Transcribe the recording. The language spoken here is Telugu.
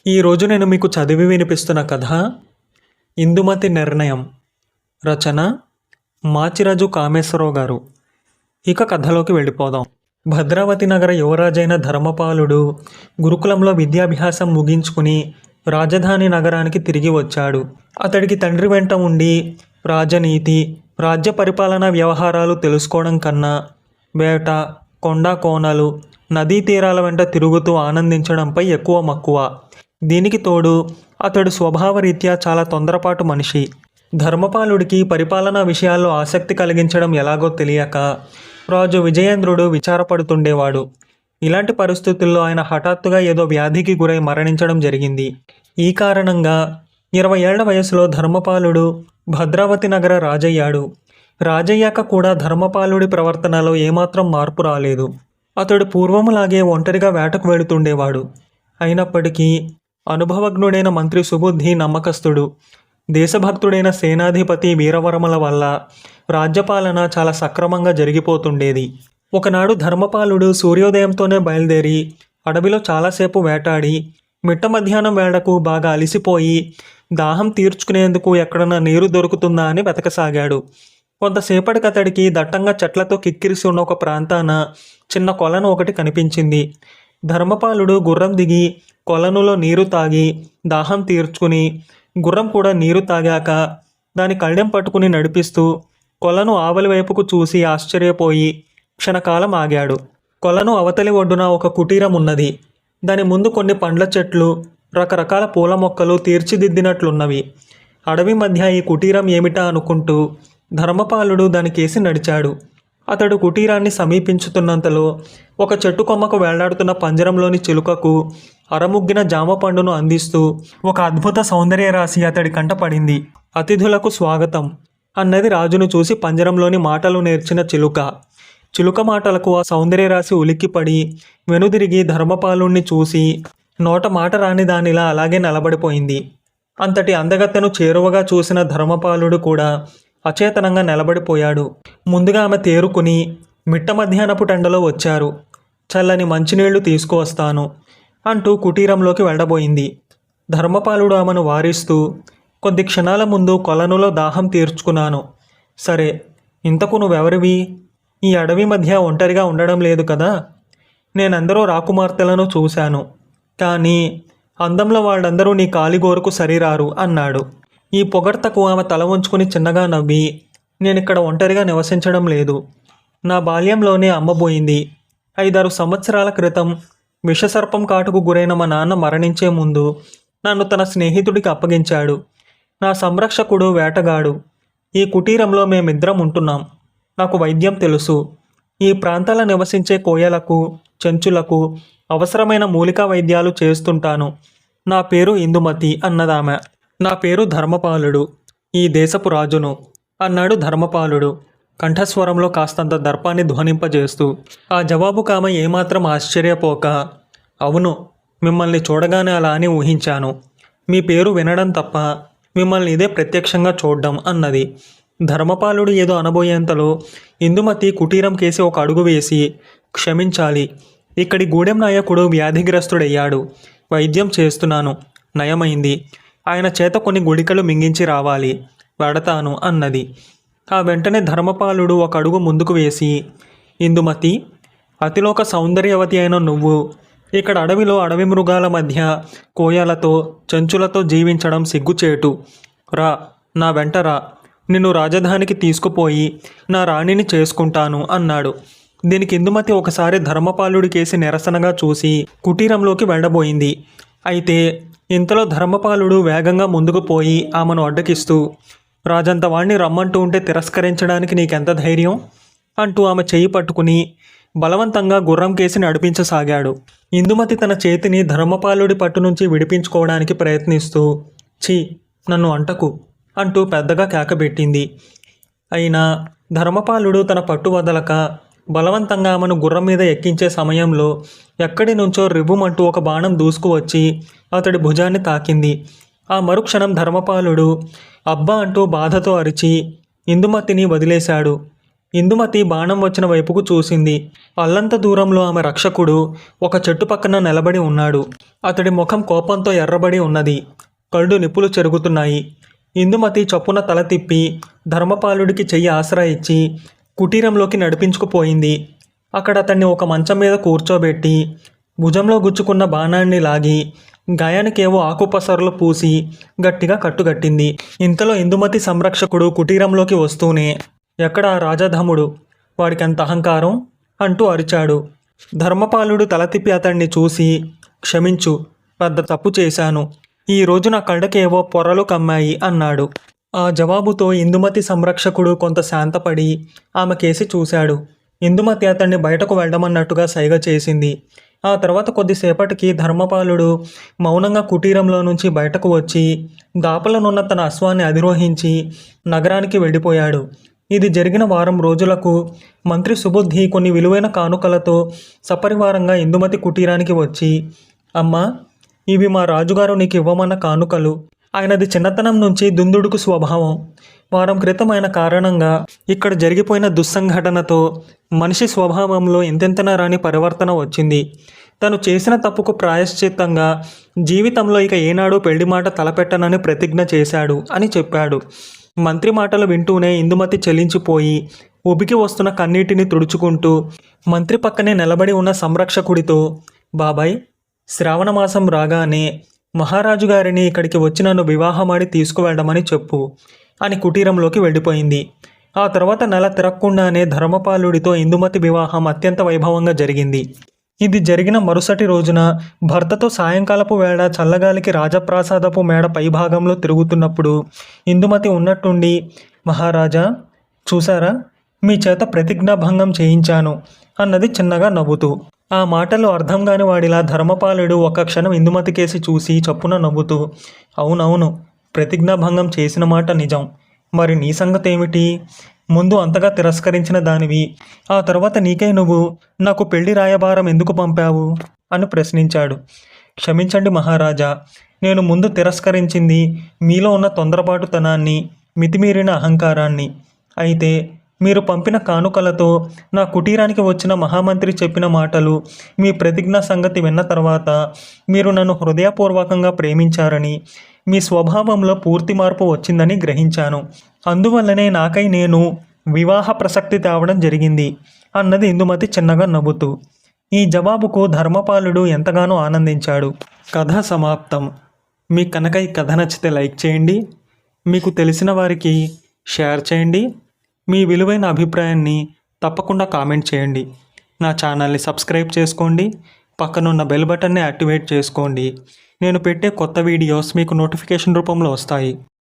ఈరోజు నేను మీకు చదివి వినిపిస్తున్న కథ ఇందుమతి నిర్ణయం. రచన మాచిరాజు కామేశ్వరరావు గారు. ఇక కథలోకి వెళ్ళిపోదాం. భద్రావతి నగర యువరాజైన ధర్మపాలుడు గురుకులంలో విద్యాభ్యాసం ముగించుకుని రాజధాని నగరానికి తిరిగి వచ్చాడు. అతడికి తండ్రి వెంట ఉండి రాజనీతి, రాజ్య పరిపాలన వ్యవహారాలు తెలుసుకోవడం కన్నా వేట, కొండ కోనలు, నదీ తీరాల వెంట తిరుగుతూ ఆనందించడంపై ఎక్కువ మక్కువ. దీనికి తోడు అతడు స్వభావరీత్యా చాలా తొందరపాటు మనిషి. ధర్మపాలుడికి పరిపాలనా విషయాల్లో ఆసక్తి కలిగించడం ఎలాగో తెలియక రాజు విజయేంద్రుడు విచారపడుతుండేవాడు. ఇలాంటి పరిస్థితుల్లో ఆయన హఠాత్తుగా ఏదో వ్యాధికి గురై మరణించడం జరిగింది. ఈ కారణంగా 20 ఏళ్ల వయసులో ధర్మపాలుడు భద్రావతి నగర రాజయ్యాడు. రాజయ్యాక కూడా ధర్మపాలుడి ప్రవర్తనలో ఏమాత్రం మార్పు రాలేదు. అతడు పూర్వములాగే ఒంటరిగా వేటకు వెళుతుండేవాడు. అయినప్పటికీ అనుభవజ్ఞుడైన మంత్రి సుబుద్ధి నమ్మకస్తుడు, దేశభక్తుడైన సేనాధిపతి వీరవరముల వల్ల రాజ్యపాలన చాలా సక్రమంగా జరిగిపోతుండేది. ఒకనాడు ధర్మపాలుడు సూర్యోదయంతోనే బయలుదేరి అడవిలో చాలాసేపు వేటాడి మిట్ట మధ్యాహ్నం వేళకు బాగా అలిసిపోయి దాహం తీర్చుకునేందుకు ఎక్కడన్నా నీరు దొరుకుతుందా అని వెతకసాగాడు. కొంతసేపటికి అతడికి దట్టంగా చెట్లతో కిక్కిరిసి ఉన్న ఒక ప్రాంతాన చిన్న కొలను ఒకటి కనిపించింది. ధర్మపాలుడు గుర్రం దిగి కొలనులో నీరు తాగి దాహం తీర్చుకుని గుర్రం కూడా నీరు తాగాక దాని కళ్ళెం పట్టుకుని నడిపిస్తూ కొలను ఆవలి వైపుకు చూసి ఆశ్చర్యపోయి క్షణకాలం ఆగాడు. కొలను అవతలి ఒడ్డున ఒక కుటీరం ఉన్నది. దాని ముందు కొన్ని పండ్ల చెట్లు, రకరకాల పూల మొక్కలు తీర్చిదిద్దినట్లున్నవి. అడవి మధ్య ఈ కుటీరం ఏమిటా అనుకుంటూ ధర్మపాలుడు దానికేసి నడిచాడు. అతడు కుటీరాన్ని సమీపించుతున్నంతలో ఒక చెట్టు కొమ్మకు వేలాడుతున్న పంజరంలోని చిలుకకు అరముగ్గిన జామ పండును అందిస్తూ ఒక అద్భుత సౌందర్య రాశి అతడి కంట పడింది. అతిథులకు స్వాగతం అన్నది రాజును చూసి పంజరంలోని మాటలు నేర్చిన చిలుక. చిలుక మాటలకు ఆ సౌందర్య రాశి ఉలిక్కిపడి వెనుదిరిగి ధర్మపాలుణ్ణి చూసి నోట మాట రాని దానిలా అలాగే నిలబడిపోయింది. అంతటి అందగత్తెను చేరువగా చూసిన ధర్మపాలుడు కూడా అచేతనంగా నిలబడిపోయాడు. ముందుగా ఆమె తేరుకుని మిట్ట మధ్యాహ్నపు టెండలో వచ్చారు. చల్లని మంచినీళ్లు తీసుకువస్తాను అంటూ కుటీరంలోకి వెళ్ళబోయింది. ధర్మపాలుడు ఆమెను వారిస్తూ, కొద్ది క్షణాల ముందు కొలనులో దాహం తీర్చుకున్నాను. సరే, ఇంతకు నువ్వెవరివి? ఈ అడవి మధ్య ఒంటరిగా ఉండడం లేదు కదా. నేనెందరో రాకుమార్తెలను చూశాను, కానీ అందంలో వాళ్ళందరూ నీ కాలిగోరుకు సరిరారు అన్నాడు. ఈ పొగడ్తకు ఆమె తల ఉంచుకుని చిన్నగా నవ్వి, నేనిక్కడ ఒంటరిగా నివసించడం లేదు. నా బాల్యంలోనే అమ్మబోయింది. 5-6 సంవత్సరాల క్రితం విషసర్పం కాటుకు గురైన మా నాన్న మరణించే ముందు నన్ను తన స్నేహితుడికి అప్పగించాడు. నా సంరక్షకుడు వేటగాడు. ఈ కుటీరంలో మేమిద్దరం ఉంటున్నాం. నాకు వైద్యం తెలుసు. ఈ ప్రాంతాల నివసించే కోయలకు, చెంచులకు అవసరమైన మూలికా వైద్యాలు చేస్తుంటాను. నా పేరు ఇందుమతి అన్నదామె. నా పేరు ధర్మపాలుడు, ఈ దేశపు రాజును అన్నాడు ధర్మపాలుడు కంఠస్వరంలో కాస్తంత దర్పాన్ని ధ్వనింపజేస్తూ. ఆ జవాబుకు ఆమె ఏమాత్రం ఆశ్చర్యపోక, అవును, మిమ్మల్ని చూడగానే అలా అని ఊహించాను. మీ పేరు వినడం తప్ప మిమ్మల్ని ఇదే ప్రత్యక్షంగా చూడ్డం అన్నది. ధర్మపాలుడు ఏదో అనబోయేంతలో ఇందుమతి కుటీరం కేసి ఒక అడుగు వేసి, క్షమించాలి, ఇక్కడి గూడెం నాయకుడు వ్యాధిగ్రస్తుడయ్యాడు. వైద్యం చేస్తున్నాను, నయమైంది. ఆయన చేత కొన్ని గుళికలు మింగించి రావాలి, వెడతాను అన్నది. ఆ వెంటనే ధర్మపాలుడు ఒక అడుగు ముందుకు వేసి, ఇందుమతి, అతిలోక సౌందర్యవతి అయిన నువ్వు ఇక్కడ అడవిలో అడవి మృగాల మధ్య కోయలతో, చెంచులతో జీవించడం సిగ్గుచేటు. రా, నా వెంట రా. నిన్ను రాజధానికి తీసుకుపోయి నా రాణిని చేసుకుంటాను అన్నాడు. దీనికి ఇందుమతి ఒకసారి ధర్మపాలుడికేసి నిరసనగా చూసి కుటీరంలోకి వెళ్ళబోయింది. అయితే ఇంతలో ధర్మపాలుడు వేగంగా ముందుకు పోయి ఆమెను అడ్డకిస్తూ, రాజంత వాణ్ణి రమ్మంటూ ఉంటే తిరస్కరించడానికి నీకెంత ధైర్యం అంటూ ఆమె చేయి పట్టుకుని బలవంతంగా గుర్రం కేసి నడిపించసాగాడు. ఇందుమతి తన చేతిని ధర్మపాలుడి పట్టు నుంచి విడిపించుకోవడానికి ప్రయత్నిస్తూ, ఛీ, నన్ను అంటకు అంటూ పెద్దగా కేకబెట్టింది. అయినా ధర్మపాలుడు తన పట్టు వదలక బలవంతంగా ఆమెను గుర్రం మీద ఎక్కించే సమయంలో ఎక్కడి నుంచో రివ్వుమంటూ ఒక బాణం దూసుకువచ్చి అతడి భుజాన్ని తాకింది. ఆ మరుక్షణం ధర్మపాలుడు అబ్బా అంటూ బాధతో అరిచి ఇందుమతిని వదిలేశాడు. ఇందుమతి బాణం వచ్చిన వైపుకు చూసింది. అల్లంత దూరంలో ఆమె రక్షకుడు ఒక చెట్టు పక్కన నిలబడి ఉన్నాడు. అతడి ముఖం కోపంతో ఎర్రబడి ఉన్నది. కళ్ళు నిప్పులు చెరుగుతున్నాయి. ఇందుమతి చప్పున తల తిప్పి ధర్మపాలుడికి చెయ్యి ఆసరా ఇచ్చి కుటీరంలోకి నడిపించుకుపోయింది. అక్కడ అతన్ని ఒక మంచం మీద కూర్చోబెట్టి భుజంలో గుచ్చుకున్న బాణాన్ని లాగి గాయానికేవో ఆకుపసరులు పూసి గట్టిగా కట్టుగట్టింది. ఇంతలో ఇందుమతి సంరక్షకుడు కుటీరంలోకి వస్తూనే, ఎక్కడా రాజధముడు, వాడికంత అహంకారం అంటూ అరిచాడు. ధర్మపాలుడు తల తిప్పి అతన్ని చూసి, క్షమించు, పెద్ద తప్పు చేశాను. ఈరోజు నా కళ్ళకేవో పొరలు కమ్మాయి అన్నాడు. ఆ జవాబుతో ఇందుమతి సంరక్షకుడు కొంత శాంతపడి ఆమె కేసి చూశాడు. ఇందుమతి అతన్ని బయటకు వెళ్ళమన్నట్టుగా సైగ చేసింది. ఆ తర్వాత కొద్దిసేపటికి ధర్మపాలుడు మౌనంగా కుటీరంలో నుంచి బయటకు వచ్చి దాపలనున్న తన అశ్వాన్ని అధిరోహించి నగరానికి వెళ్ళిపోయాడు. ఇది జరిగిన వారం రోజులకు మంత్రి సుబుద్ధి కొన్ని విలువైన కానుకలతో సపరివారంగా ఇందుమతి కుటీరానికి వచ్చి, అమ్మా, ఇవి మా రాజుగారు నీకు ఇవ్వమన్న కానుకలు. ఆయనది చిన్నతనం నుంచి దుందుడుకు స్వభావం. వారం క్రితం ఆయన కారణంగా ఇక్కడ జరిగిపోయిన దుస్సంఘటనతో మనిషి స్వభావంలో ఎంతెంతన రాని పరివర్తన వచ్చింది. తను చేసిన తప్పుకు ప్రాయశ్చిత్తంగా జీవితంలో ఇక ఏనాడు పెళ్లి మాట తలపెట్టనని ప్రతిజ్ఞ చేశాడు అని చెప్పాడు. మంత్రి మాటలు వింటూనే ఇందుమతి చెలించిపోయి ఉబికి వస్తున్న కన్నీటిని తుడుచుకుంటూ మంత్రి పక్కనే నిలబడి ఉన్న సంరక్షకుడితో, బాబాయ్, శ్రావణమాసం రాగానే మహారాజు గారిని ఇక్కడికి వచ్చి నన్ను వివాహమాడి తీసుకువెళ్ళమని చెప్పు అని కుటీరంలోకి వెళ్ళిపోయింది. ఆ తర్వాత నెల తిరగకుండానే ధర్మపాలుడితో ఇందుమతి వివాహం అత్యంత వైభవంగా జరిగింది. ఇది జరిగిన మరుసటి రోజున భర్తతో సాయంకాలపు వేళ చల్లగాలికి రాజప్రాసాదపు మేడ పైభాగంలో తిరుగుతున్నప్పుడు ఇందుమతి ఉన్నట్టుండి, మహారాజా, చూసారా, మీ చేత ప్రతిజ్ఞాభంగం చేయించాను అన్నది చిన్నగా నవ్వుతూ. ఆ మాటలు అర్థం కాని వాడిలా ధర్మపాలుడు ఒక్క క్షణం ఇందుమతి కేసి చూసి చప్పున నవ్వుతూ, అవునవును, ప్రతిజ్ఞాభంగం చేసిన మాట నిజం. మరి నీ సంగతి ఏమిటి? ముందు అంతగా తిరస్కరించిన దానివి, ఆ తర్వాత నీకై నువ్వు నాకు పెళ్లి రాయబారం ఎందుకు పంపావు అని ప్రశ్నించాడు. క్షమించండి మహారాజా, నేను ముందు తిరస్కరించింది మీలో ఉన్న తొందరపాటుతనాన్ని, మితిమీరిన అహంకారాన్ని. అయితే మీరు పంపిన కానుకలతో నా కుటీరానికి వచ్చిన మహామంత్రి చెప్పిన మాటలు, మీ ప్రతిజ్ఞ సంగతి విన్న తర్వాత మీరు నన్ను హృదయపూర్వకంగా ప్రేమించారని, మీ స్వభావంలో పూర్తి మార్పు వచ్చిందని గ్రహించాను. అందువల్లనే నాకై నేను వివాహ ప్రసక్తి తేవడం జరిగింది అన్నది ఇందుమతి చిన్నగా నవ్వుతూ. ఈ జవాబుకు ధర్మపాలుడు ఎంతగానో ఆనందించాడు. కథ సమాప్తం. మీకు కనుక ఈ కథ నచ్చితే లైక్ చేయండి, మీకు తెలిసిన వారికి షేర్ చేయండి, మీ విలువైన అభిప్రాయాన్ని తప్పకుండా కామెంట్ చేయండి. నా ఛానల్ని సబ్స్క్రైబ్ చేసుకోండి, పక్కనున్న బెల్ బటన్ని యాక్టివేట్ చేసుకోండి. నేను పెట్టే కొత్త వీడియోస్ మీకు నోటిఫికేషన్ రూపంలో వస్తాయి.